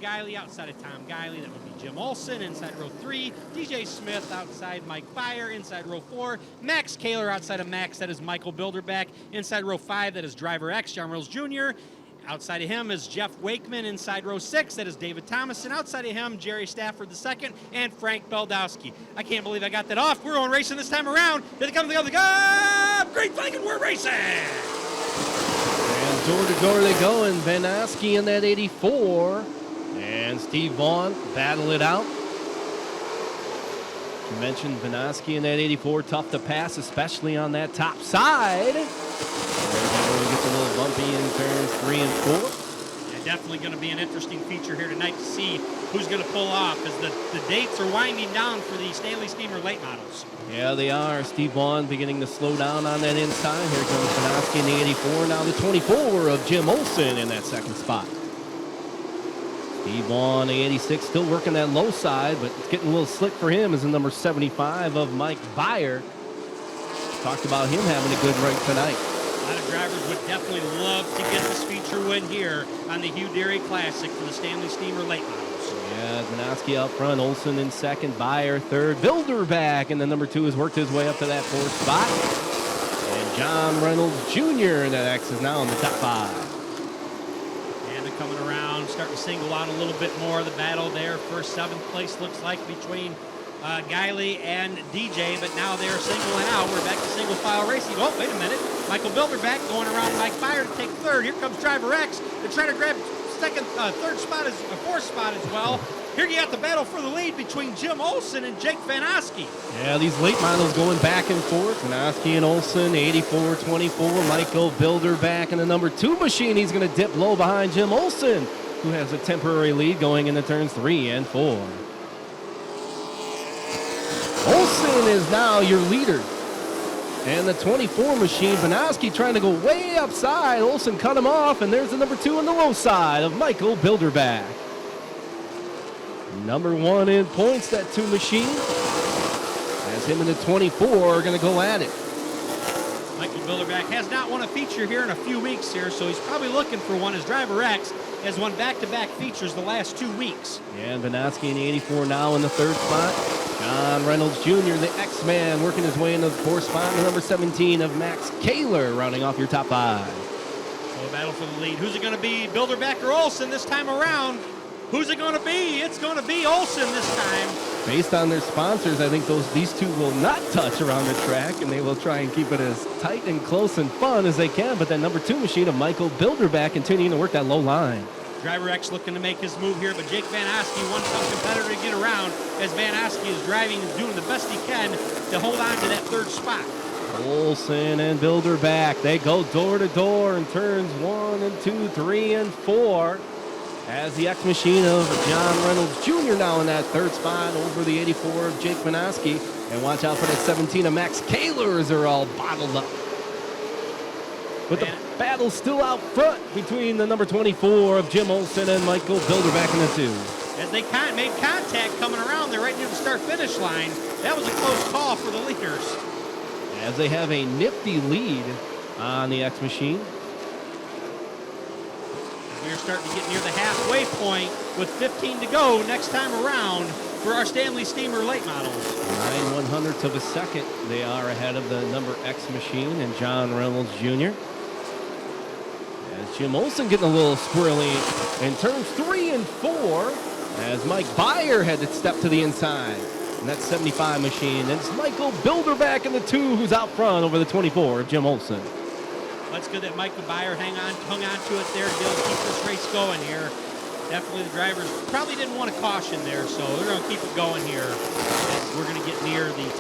Guiley. Outside of Tom Guiley, that would be Jim Olson. Inside row 3, DJ Smith. Outside Mike Byer. Inside row 4, Max Kaler. Outside of Max, that is Michael Bilderback. Inside row 5, that is driver X, John Reynolds Jr. Outside of him is Jeff Wakeman. Inside row 6, that is David Thomason. Outside of him, Jerry Stafford II and Frank Beldowski. I can't believe I got that off. We're on racing this time around. Here they come, Great Viking, we're racing! And door to door they go, and Van Aske in that 84. And Steve Vaughn battle it out. You mentioned Van Aske in that 84, tough to pass, especially on that top side. And it gets a little bumpy in turns 3 and 4. Yeah, definitely going to be an interesting feature here tonight to see who's going to pull off, as the dates are winding down for the Stanley Steamer late models. Yeah, they are. Steve Vaughn beginning to slow down on that inside. Here comes Van Aske in the 84. Now the 24 of Jim Olson in that second spot. Steve Vaughn, the 86, still working that low side, but it's getting a little slick for him as the number 75 of Mike Byer. Talked about him having a good run tonight. A lot of drivers would definitely love to get this feature win here on the Hugh Dairy Classic for the Stanley Steamer late models. Yeah, Van Aske up front, Olson in second, Byer third, Bilderback, and the number 2 has worked his way up to that 4th spot. And John Reynolds Jr. and that X is now in the top 5. And they're coming around, starting to single out a little bit more. The battle there for 7th place looks like between Guiley and DJ, but now they're singling out. We're back to single file racing. Oh, wait a minute. Michael Bilderback going around Mike Byer to take 3rd. Here comes driver X. They're trying to grab third spot, 4th spot as well. Here you got the battle for the lead between Jim Olson and Jake Van Aske. Yeah, these late models going back and forth. Van Aske and Olson, 84, 24. Michael Bilderback in the number 2 machine. He's going to dip low behind Jim Olson, who has a temporary lead going into turns 3 and 4. Olson is now your leader. And the 24 machine, Van Aske trying to go way upside. Olson cut him off, and there's the number 2 on the low side of Michael Bilderback. Number 1 in points, that 2 machine. As him and the 24 are going to go at it. Michael Bilderback has not won a feature here in a few weeks here, so he's probably looking for one. His driver X has won back-to-back features the last 2 weeks. Yeah, and Van Aske in the 84 now in the 3rd spot. John Reynolds Jr., the X-Man, working his way into the 4th spot. The number 17 of Max Kaler, rounding off your top 5. So a battle for the lead. Who's it going to be, Bilderback or Olson this time around? Who's it going to be? It's going to be Olson this time. Based on their sponsors, I think these two will not touch around the track, and they will try and keep it as tight and close and fun as they can. But that number 2 machine of Michael Bilderback continuing to work that low line. Driver X looking to make his move here, but Jake Van Aske, one tough competitor to get around, as Van Aske is driving and doing the best he can to hold on to that 3rd spot. Olson and Bilderback, they go door to door in turns 1 and 2, 3 and 4. As the X machine of John Reynolds Jr. now in that 3rd spot over the 84 of Jake Van Aske. And watch out for that 17 of Max Kaler as they're all bottled up. But the battle's still out front between the number 24 of Jim Olson and Michael Bilderback in the 2. As they made contact coming around, they're right near the start-finish line. That was a close call for the leaders. As they have a nifty lead on the X machine. We're starting to get near the halfway point with 15 to go next time around for our Stanley Steamer late models. 9/100ths of a second. They are ahead of the number X machine and John Reynolds Jr. As Jim Olson getting a little squirrely in turns 3 and 4 as Mike Byer had to step to the inside. And that's 75 machine. It's Michael Bilderback in the 2 who's out front over the 24 of Jim Olson. That's good that Michael Byer hung on to it there to be able to keep this race going here. Definitely the drivers probably didn't want to caution there, so they're going to keep it going here. As we're going to get near the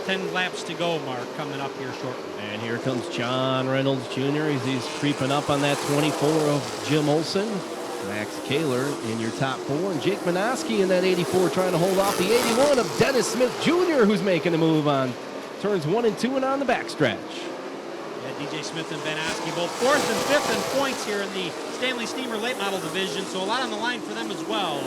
10 laps to go mark coming up here shortly. And here comes John Reynolds Jr. He's creeping up on that 24 of Jim Olson. Max Kaler in your top 4, and Jake Van Aske in that 84 trying to hold off the 81 of Dennis Smith Jr. who's making a move on turns 1 and 2 and on the backstretch. DJ Smith and Van Aske both 4th and 5th in points here in the Stanley Steamer late model division, so a lot on the line for them as well.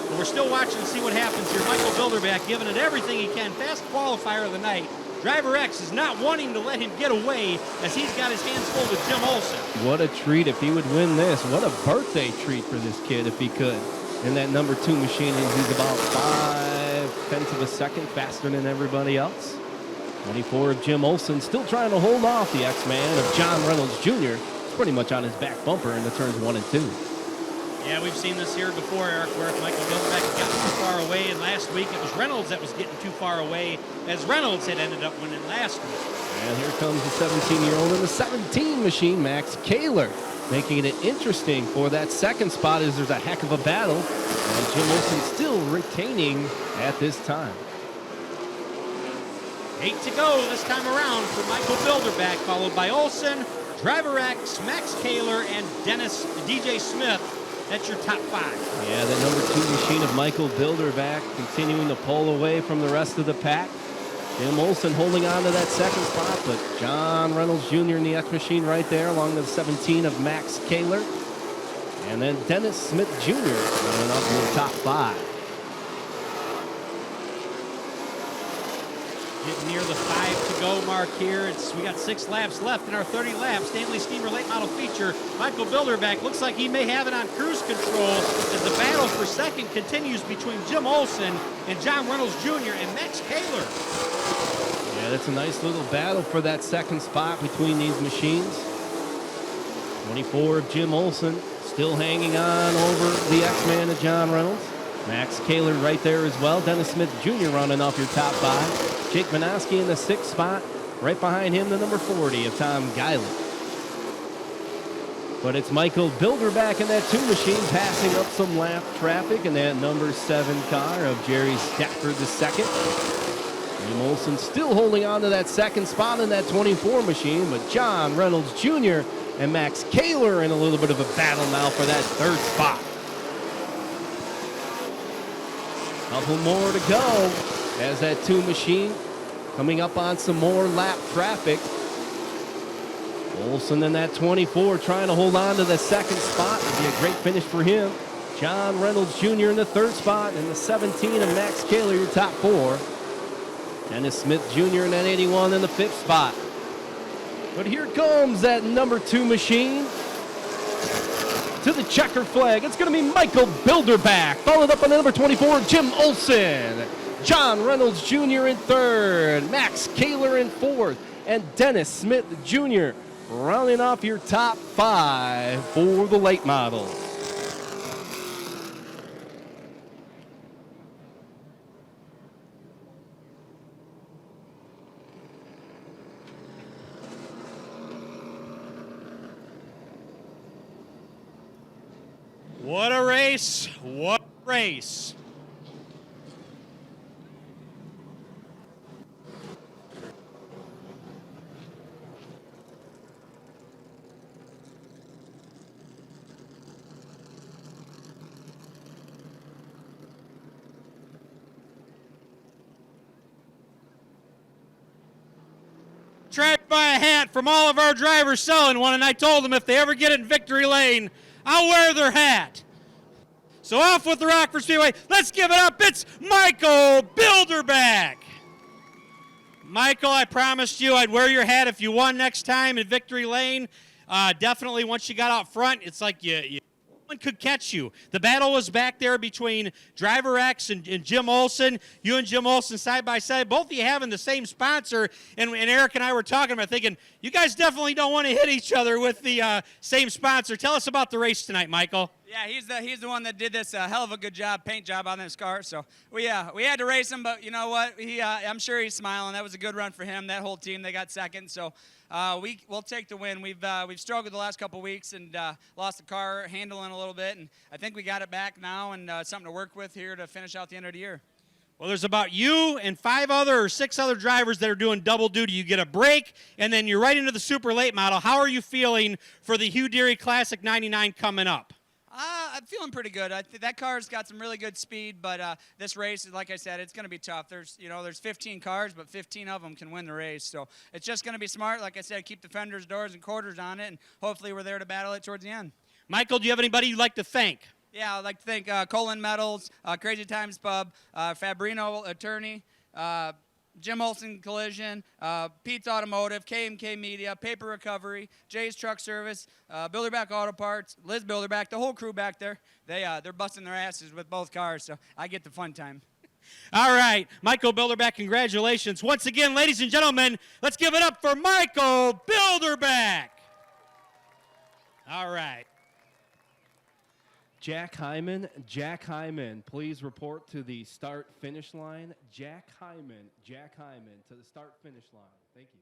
But we're still watching to see what happens here. Michael Bilderback giving it everything he can. Fast qualifier of the night. Driver X is not wanting to let him get away as he's got his hands full with Jim Olson. What a treat if he would win this. What a birthday treat for this kid if he could. in that number 2 machine, and he's about 5/10 of a second faster than everybody else. 24 of Jim Olson still trying to hold off the X-Man of John Reynolds Jr. It's pretty much on his back bumper in the turns 1 and 2. Yeah, we've seen this here before, Eric, where Michael Bilderbeck got too far away, and last week it was Reynolds that was getting too far away, as Reynolds had ended up winning last week. And here comes the 17-year-old in the 17 machine, Max Kaler, making it interesting for that second spot as there's a heck of a battle, and Jim Olson still retaining at this time. 8 to go this time around for Michael Bilderbeck, followed by Olson, Driver X, Max Kaler, and DJ Smith. That's your top 5. Yeah, the number 2 machine of Michael Bilderbeck continuing to pull away from the rest of the pack. Jim Olson holding on to that second spot, but John Reynolds Jr. in the X machine right there, along with the 17 of Max Kaler. And then Dennis Smith Jr. running up in the top 5. Getting near the 5 to go mark here. We got 6 laps left in our 30 laps Stanley Steamer late model feature. Michael Bilderbeck looks like he may have it on cruise control as the battle for second continues between Jim Olson and John Reynolds Jr. and Max Kaler. Yeah, that's a nice little battle for that second spot between these machines. 24 of Jim Olson still hanging on over the X-Man of John Reynolds. Max Kaler right there as well. Dennis Smith Jr. running off your top 5. Jake Minoski in the 6th spot. Right behind him, the number 40 of Tom Geiler. But it's Michael Bilderbeck in that 2 machine passing up some lap traffic in that number 7 car of Jerry Stafford II. Jim Olson still holding on to that second spot in that 24 machine, but John Reynolds Jr. and Max Kaler in a little bit of a battle now for that 3rd spot. Couple more to go as that 2 machine coming up on some more lap traffic. Olson in that 24 trying to hold on to the 2nd spot. It'd be a great finish for him. John Reynolds Jr. in the 3rd spot, and the 17 of Max Kaler, your top 4. Dennis Smith Jr. in that 81 in the 5th spot. But here comes that number 2 machine to the checker flag. It's going to be Michael Bilderbeck, followed up on the number 24, Jim Olson. John Reynolds Jr. in 3rd, Max Kaler in 4th, and Dennis Smith Jr. rounding off your top 5 for the late models. What a race. What a race. Tried to buy a hat from all of our drivers selling one, and I told them if they ever get it in victory lane, I'll wear their hat. So off with the Rockford Speedway. Let's give it up. It's Michael Bilderbeck. Michael, I promised you I'd wear your hat if you won next time in victory lane. Definitely once you got out front, it's like no one could catch you. The battle was back there between Driver X and Jim Olson. You and Jim Olson side by side, both of you having the same sponsor. And Eric and I were talking about thinking, you guys definitely don't want to hit each other with the same sponsor. Tell us about the race tonight, Michael. Yeah, he's the one that did this hell of a good paint job on this car. So we had to race him, but you know what? I'm sure he's smiling. That was a good run for him. That whole team, they got second. So we'll take the win. We've struggled the last couple weeks and lost the car handling a little bit, and I think we got it back now and something to work with here to finish out the end of the year. Well, there's about you and 6 other drivers that are doing double duty. You get a break, and then you're right into the super late model. How are you feeling for the Hugh Deary Classic 99 coming up? I'm feeling pretty good. That car's got some really good speed, but this race, like I said, it's going to be tough. There's 15 cars, but 15 of them can win the race. So it's just going to be smart. Like I said, keep the fenders, doors, and quarters on it, and hopefully we're there to battle it towards the end. Michael, do you have anybody you'd like to thank? Yeah, I'd like to thank Colin Metals, Crazy Times Pub, Fabrino Attorney, Jim Olson Collision, Pete's Automotive, K&K Media, Paper Recovery, Jay's Truck Service, Builderback Auto Parts, Liz Builderback, the whole crew back there. They're busting their asses with both cars, so I get the fun time. All right, Michael Builderback, congratulations. Once again, ladies and gentlemen, let's give it up for Michael Builderback. All right. Jack Hyman, please report to the start-finish line. Jack Hyman to the start-finish line. Thank you.